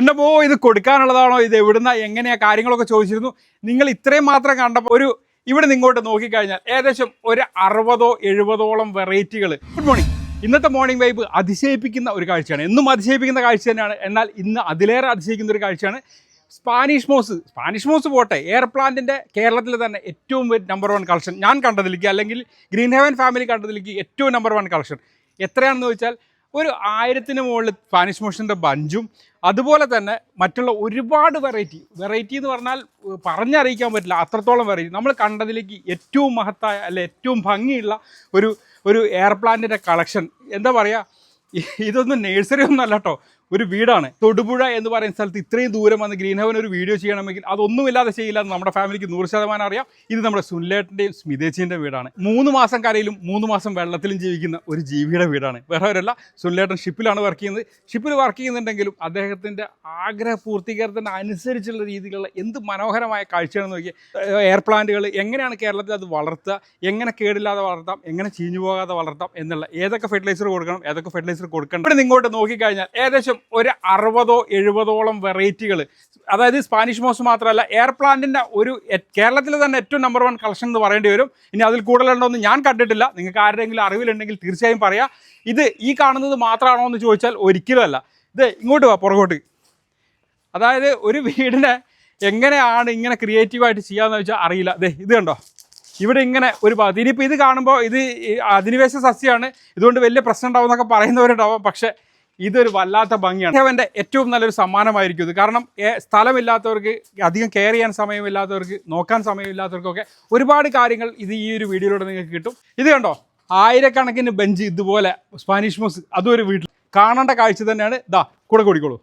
എന്നെ ഇത് കൊടുക്കാനുള്ളതാണോ, ഇത് എവിടുന്ന എങ്ങനെയാ കാര്യങ്ങളൊക്കെ ചോദിച്ചിരുന്നു. നിങ്ങൾ ഇത്രയും മാത്രം കണ്ടപ്പോൾ ഇവിടെ നിങ്ങോട്ട് നോക്കിക്കഴിഞ്ഞാൽ ഏകദേശം ഒരു 60-70ഓളം വെറൈറ്റികൾ. Good morning. ഇന്നത്തെ മോർണിംഗ് വൈബ് അതിശയിപ്പിക്കുന്ന ഒരു കാഴ്ചയാണ്. എന്നും അതിശയിപ്പിക്കുന്ന കാഴ്ച തന്നെയാണ്. എന്നാൽ ഇന്ന് അതിലേറെ അതിശയിക്കുന്ന ഒരു കാഴ്ചയാണ് സ്പാനിഷ് മോസ് പോട്ടെ, എയർ പ്ലാന്റിൻ്റെ കേരളത്തിൽ തന്നെ ഏറ്റവും നമ്പർ 1 കളക്ഷൻ ഞാൻ കണ്ടതിലേക്ക്, അല്ലെങ്കിൽ ഗ്രീൻ ഹെവൻ ഫാമിലി കണ്ടതിലേക്ക് ഏറ്റവും നമ്പർ 1 കളക്ഷൻ എത്രയാണെന്ന് ചോദിച്ചാൽ ഒരു 1000-ന് മുകളിൽ സ്പാനിഷ് മോസിൻ്റെ ബഞ്ചും, അതുപോലെ തന്നെ മറ്റുള്ള ഒരുപാട് വെറൈറ്റി എന്ന് പറഞ്ഞാൽ പറഞ്ഞറിയിക്കാൻ പറ്റില്ല, അത്രത്തോളം വെറൈറ്റി. നമ്മൾ കണ്ടതിലേക്ക് ഏറ്റവും മഹത്തായ അല്ലെ ഏറ്റവും ഭംഗിയുള്ള ഒരു എയർ പ്ലാന്റിൻ്റെ കളക്ഷൻ. എന്താ പറയുക, ഇതൊന്നും നഴ്സറി ഒന്നും അല്ല കേട്ടോ, ഒരു വീടാണ്. തൊടുപുഴ എന്ന് പറയുന്ന സ്ഥലത്ത് ഇത്രയും ദൂരം വന്ന് ഗ്രീൻ ഹെവൻ ഒരു വീഡിയോ ചെയ്യണമെങ്കിൽ അതൊന്നുമില്ലാതെ ചെയ്യില്ല എന്ന് നമ്മുടെ ഫാമിലിക്ക് 100% അറിയാം. ഇത് നമ്മുടെ സുനിലേട്ടൻ്റെയും സ്മിതേച്ചിൻ്റെ വീടാണ്. 3 മാസം കരയിലും 3 മാസം വെള്ളത്തിലും ജീവിക്കുന്ന ഒരു ജീവിയുടെ വീടാണ്. വേറെ അവരല്ല, സുനിലേട്ടൻ ഷിപ്പിലാണ് വർക്ക് ചെയ്യുന്നത്. ഷിപ്പിൽ വർക്ക് ചെയ്യുന്നുണ്ടെങ്കിലും അദ്ദേഹത്തിൻ്റെ ആഗ്രഹ പൂർത്തീകരണത്തിന് അനുസരിച്ചുള്ള രീതിയിലുള്ള എന്ത് മനോഹരമായ കാഴ്ചയാണെന്ന് നോക്കി. എയർ പ്ലാന്റുകൾ എങ്ങനെയാണ് കേരളത്തിൽ അത് വളർത്തുക, എങ്ങനെ കേടില്ലാതെ വളർത്താം, എങ്ങനെ ചീഞ്ഞു പോകാതെ വളർത്താം എന്നുള്ള, ഏതൊക്കെ ഫെർട്ടിലൈസർ കൊടുക്കണം, ഏതൊക്കെ ഫെർട്ടിലൈസർ കൊടുക്കണം. ഇവിടെ നിങ്ങോട്ട് നോക്കിക്കഴിഞ്ഞാൽ ഏകദേശം ഒരു 60-70ഓളം വെറൈറ്റികൾ. അതായത് സ്പാനിഷ് മോസ് മാത്രമല്ല, എയർ പ്ലാന്റിൻ്റെ കേരളത്തിൽ തന്നെ ഏറ്റവും നമ്പർ 1 കളക്ഷൻ എന്ന് പറയേണ്ടി വരും. ഇനി അതിൽ കൂടുതലുണ്ടോയെന്ന് ഞാൻ കണ്ടിട്ടില്ല. നിങ്ങൾക്ക് ആരുടെയെങ്കിലും അറിവിലുണ്ടെങ്കിൽ തീർച്ചയായും പറയാം. ഇത് ഈ കാണുന്നത് മാത്രമാണോ എന്ന് ചോദിച്ചാൽ ഒരിക്കലും അല്ല. ഇത് ഇങ്ങോട്ട് വാ, പുറകോട്ട്. അതായത് ഒരു വീടിനെ എങ്ങനെയാണ് ഇങ്ങനെ ക്രിയേറ്റീവായിട്ട് ചെയ്യാമെന്ന് വെച്ചാൽ അറിയില്ല. ഇത് കണ്ടോ, ഇവിടെ ഇങ്ങനെ ഒരു ഭാഗത്ത്. ഇനിയിപ്പോൾ ഇത് കാണുമ്പോൾ ഇത് അധിനിവേശ സസ്യമാണ്, ഇതുകൊണ്ട് വലിയ പ്രശ്നം ഉണ്ടാവും എന്നൊക്കെ പറയുന്നവരുണ്ടാവും. പക്ഷേ ഇതൊരു വല്ലാത്ത ഭംഗിയാണ്. അവൻ്റെ ഏറ്റവും നല്ലൊരു സമ്മാനമായിരിക്കും ഇത്. കാരണം സ്ഥലമില്ലാത്തവർക്ക്, അധികം കെയർ ചെയ്യാൻ സമയമില്ലാത്തവർക്ക്, നോക്കാൻ സമയമില്ലാത്തവർക്കൊക്കെ ഒരുപാട് കാര്യങ്ങൾ ഈ ഒരു വീഡിയോയിലൂടെ നിങ്ങൾക്ക് കിട്ടും. ഇത് കണ്ടോ, 1000-കണക്കിന് ബെഞ്ച് ഇതുപോലെ സ്പാനിഷ് മോസ്, അതും ഒരു വീട്ടിൽ കാണേണ്ട കാഴ്ച തന്നെയാണ്. കൂടെ കൂടിക്കോളൂ.